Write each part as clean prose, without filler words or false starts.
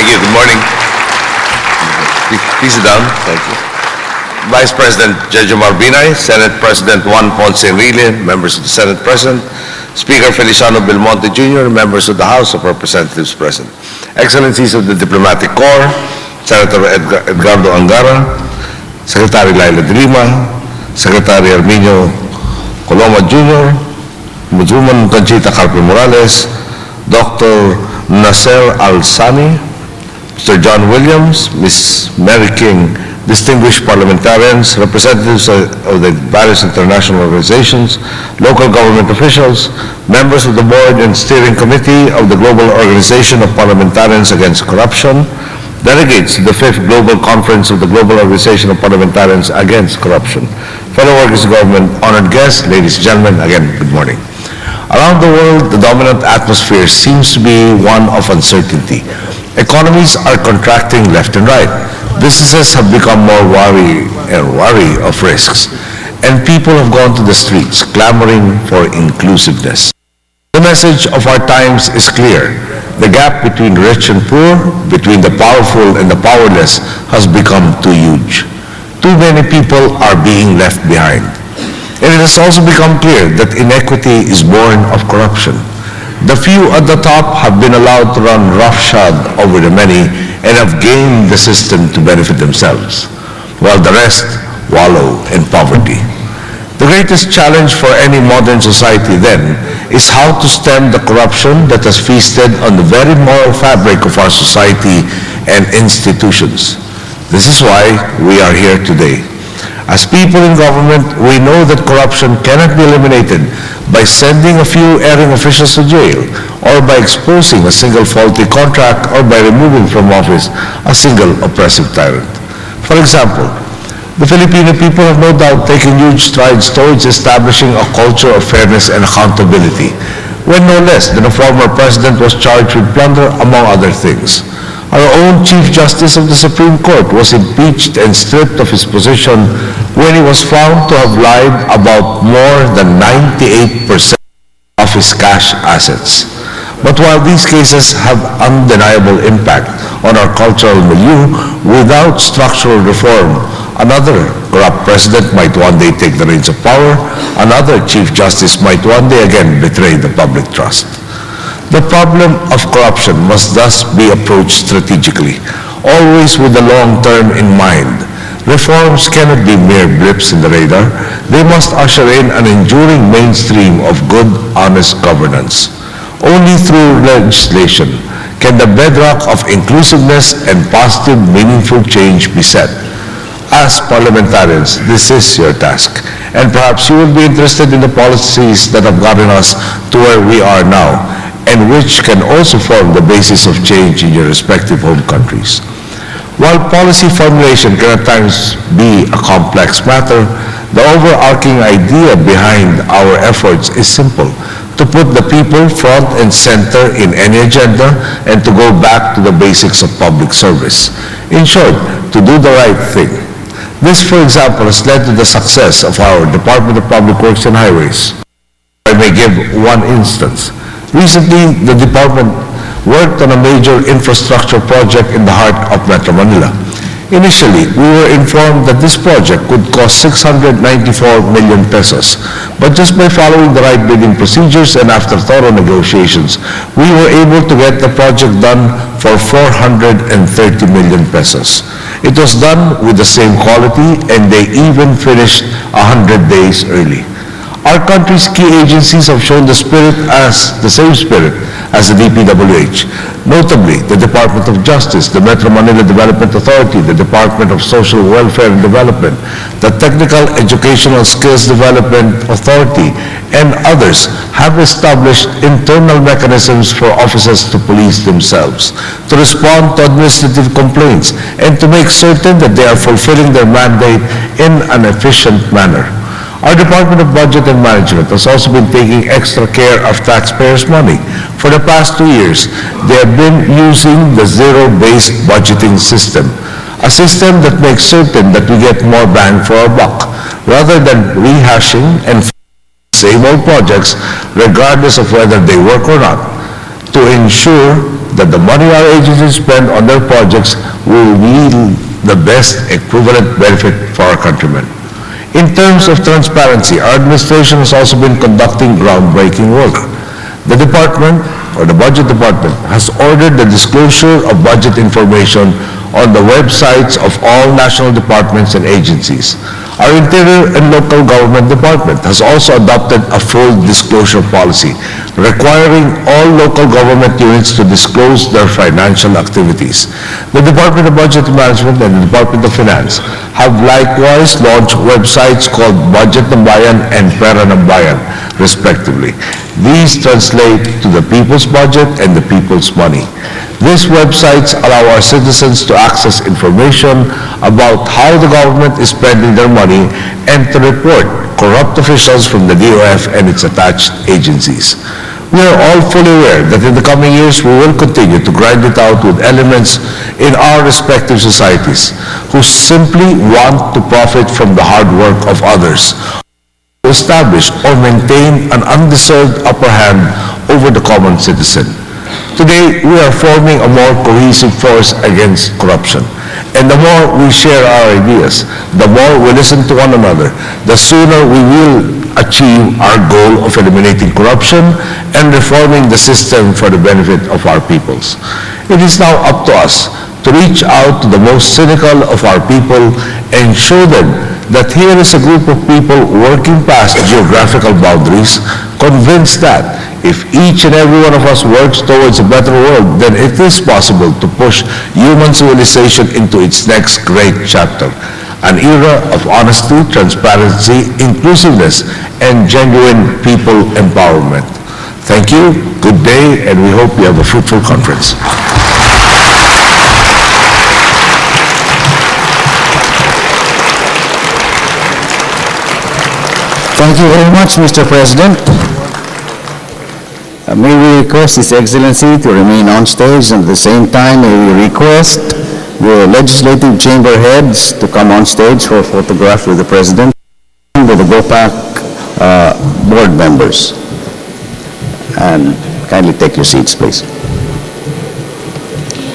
Thank you. Good morning. Please sit down. Thank you. Vice President Jojo Marbinay, Senate President Juan Ponce Enrile, members of the Senate present, Speaker Feliciano Belmonte Jr., members of the House of Representatives present, Excellencies of the Diplomatic Corps, Senator Edgardo Angara, Secretary Laila de Lima, Secretary Arminio Coloma Jr., Woman Conchita Carpe Morales, Dr. Nasser Al-Sani, Mr. John Williams, Ms. Mary King, distinguished parliamentarians, representatives of the various international organizations, local government officials, members of the board and steering committee of the Global Organization of Parliamentarians Against Corruption, delegates to the 5th Global Conference of the Global Organization of Parliamentarians Against Corruption, fellow workers of government, honored guests, ladies and gentlemen, again, good morning. Around the world, the dominant atmosphere seems to be one of uncertainty. Economies are contracting left and right. Businesses have become more wary of risks. And people have gone to the streets clamoring for inclusiveness. The message of our times is clear. The gap between rich and poor, between the powerful and the powerless, has become too huge. Too many people are being left behind. And it has also become clear that inequity is born of corruption. The few at the top have been allowed to run roughshod over the many and have gamed the system to benefit themselves, while the rest wallow in poverty. The greatest challenge for any modern society, then, is how to stem the corruption that has feasted on the very moral fabric of our society and institutions. This is why we are here today. As people in government, we know that corruption cannot be eliminated by sending a few erring officials to jail, or by exposing a single faulty contract, or by removing from office a single oppressive tyrant. For example, the Filipino people have no doubt taken huge strides towards establishing a culture of fairness and accountability, when no less than a former president was charged with plunder, among other things. Our own Chief Justice of the Supreme Court was impeached and stripped of his position when he was found to have lied about more than 98% of his cash assets. But while these cases have undeniable impact on our cultural milieu, without structural reform, another corrupt president might one day take the reins of power, another Chief Justice might one day again betray the public trust. The problem of corruption must thus be approached strategically, always with the long term in mind. Reforms cannot be mere blips in the radar. They must usher in an enduring mainstream of good, honest governance. Only through legislation can the bedrock of inclusiveness and positive, meaningful change be set. As parliamentarians, this is your task, and perhaps you will be interested in the policies that have gotten us to where we are now, and which can also form the basis of change in your respective home countries. While policy formulation can at times be a complex matter, the overarching idea behind our efforts is simple: to put the people front and center in any agenda and to go back to the basics of public service. In short, to do the right thing. This, for example, has led to the success of our Department of Public Works and Highways. I may give one instance. Recently, the department worked on a major infrastructure project in the heart of Metro Manila. Initially, we were informed that this project would cost 694 million pesos. But just by following the right bidding procedures and after thorough negotiations, we were able to get the project done for 430 million pesos. It was done with the same quality, and they even finished 100 days early. Our country's key agencies have shown the same spirit as the DPWH, notably the Department of Justice, the Metro Manila Development Authority, the Department of Social Welfare and Development, the Technical Educational Skills Development Authority, and others have established internal mechanisms for officers to police themselves, to respond to administrative complaints, and to make certain that they are fulfilling their mandate in an efficient manner. Our Department of Budget and Management has also been taking extra care of taxpayers' money. For the past 2 years, they have been using the zero-based budgeting system, a system that makes certain that we get more bang for our buck, rather than rehashing and same old projects, regardless of whether they work or not. To ensure that the money our agencies spend on their projects will yield the best equivalent benefit for our countrymen. In terms of transparency, our administration has also been conducting groundbreaking work. The department, or the budget department, has ordered the disclosure of budget information on the websites of all national departments and agencies. Our Interior and Local Government Department has also adopted a full disclosure policy requiring all local government units to disclose their financial activities. The Department of Budget Management and the Department of Finance have likewise launched websites called Budget ng Bayan and Pera ng Bayan, respectively. These translate to the people's budget and the people's money. These websites allow our citizens to access information about how the government is spending their money and to report corrupt officials from the DOF and its attached agencies. We are all fully aware that in the coming years we will continue to grind it out with elements in our respective societies who simply want to profit from the hard work of others, to establish or maintain an undeserved upper hand over the common citizen. Today, we are forming a more cohesive force against corruption. And the more we share our ideas, the more we listen to one another, the sooner we will achieve our goal of eliminating corruption and reforming the system for the benefit of our peoples. It is now up to us to reach out to the most cynical of our people and show them that here is a group of people working past geographical boundaries, convinced that if each and every one of us works towards a better world, then it is possible to push human civilization into its next great chapter, an era of honesty, transparency, inclusiveness, and genuine people empowerment. Thank you, good day, and we hope you have a fruitful conference. Thank you very much, Mr. President. May we request His Excellency to remain on stage, and at the same time may we request the legislative chamber heads to come on stage for a photograph with the President and with the GOPAC board members. And kindly take your seats, please.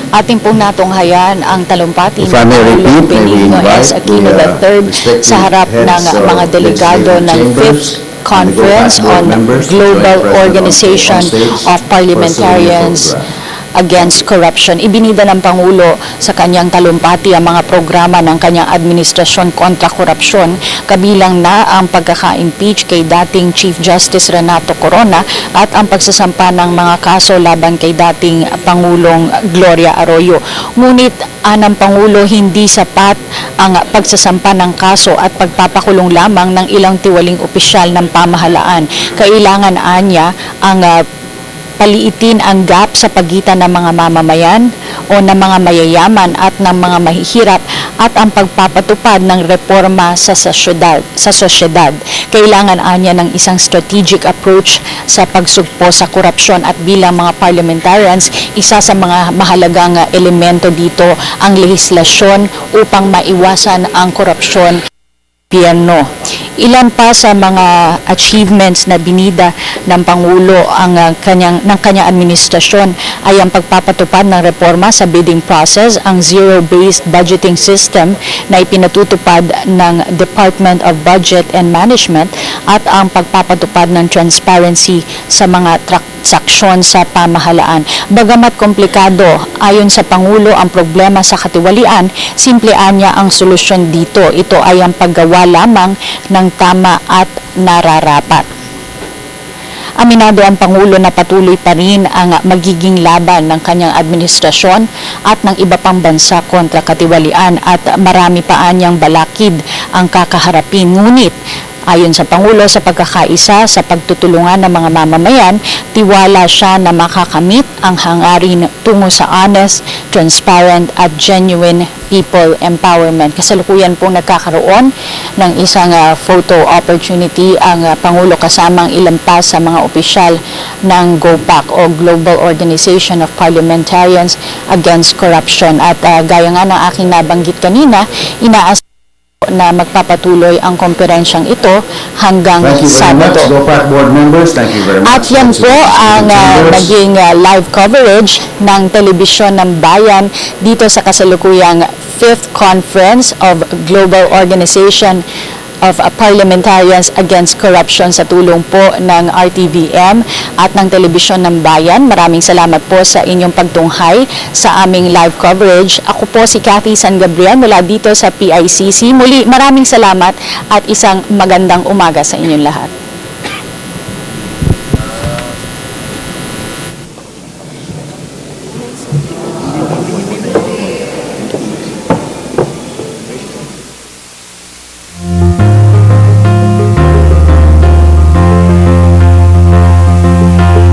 Ating pong natunghayan ang talumpati If I may repeat, may we Benigno S. invite Aquino the III respective sa harap ng heads of mga delegado legislative ng chambers 5th Conference and the on GOPAC board members to join Global President Organization on stage of for a Parliamentarians photograph. Against Corruption. Ibinida ng Pangulo sa kanyang talumpati ang mga programa ng kanyang administrasyon kontra korupsyon, kabilang na ang pagkaka-impeach kay dating Chief Justice Renato Corona at ang pagsasampa ng mga kaso laban kay dating Pangulong Gloria Arroyo. Ngunit ng Pangulo, hindi sapat ang pagsasampa ng kaso at pagpapakulong lamang ng ilang tiwaling opisyal ng pamahalaan. Kailangan anya ang paliitin ang gap sa pagitan ng mga mamamayan o ng mga mayayaman at ng mga mahihirap at ang pagpapatupad ng reforma sa sosyedad. Kailangan anya ng isang strategic approach sa pagsugpo sa korupsyon at bilang mga parliamentarians, isa sa mga mahalagang elemento dito ang lehislasyon upang maiwasan ang korupsyon. Ilan pa sa mga achievements na binida ng Pangulo ng kanyang administrasyon ay ang pagpapatupad ng reforma sa bidding process, ang zero-based budgeting system na ipinatutupad ng Department of Budget and Management at ang pagpapatupad ng transparency sa mga transaksyon sa pamahalaan. Bagamat komplikado, ayon sa Pangulo ang problema sa katiwalian, simplean niya ang solusyon dito. Ito ay ang paggawa lamang ng tama at nararapat. Aminado ang Pangulo na patuloy pa rin ang magiging laban ng kanyang administrasyon at ng iba pang bansa kontra katiwalian at marami pa anyang balakid ang kakaharapin. Ngunit ayon sa Pangulo, sa pagkakaisa sa pagtutulungan ng mga mamamayan, tiwala siya na makakamit ang hangarin tungo sa honest, transparent at genuine people empowerment. Kasalukuyan pong nagkakaroon ng isang photo opportunity ang Pangulo kasamang ilan pa sa mga opisyal ng GOPAC o Global Organization of Parliamentarians Against Corruption. At gaya nga ng aking nabanggit kanina, inaas na magpapatuloy ang konferensyang ito hanggang Thank you very much, Sabado. GOPAC board members. Thank you very much. At yan po ang naging live coverage ng Telebisyon ng Bayan dito sa kasalukuyang 5th Conference of Global Organization of Parliamentarians Against Corruption sa tulong po ng RTVM at ng Telebisyon ng Bayan. Maraming salamat po sa inyong pagtunghay sa aming live coverage. Ako po si Cathy San Gabriel mula dito sa PICC. Muli, maraming salamat at isang magandang umaga sa inyong lahat.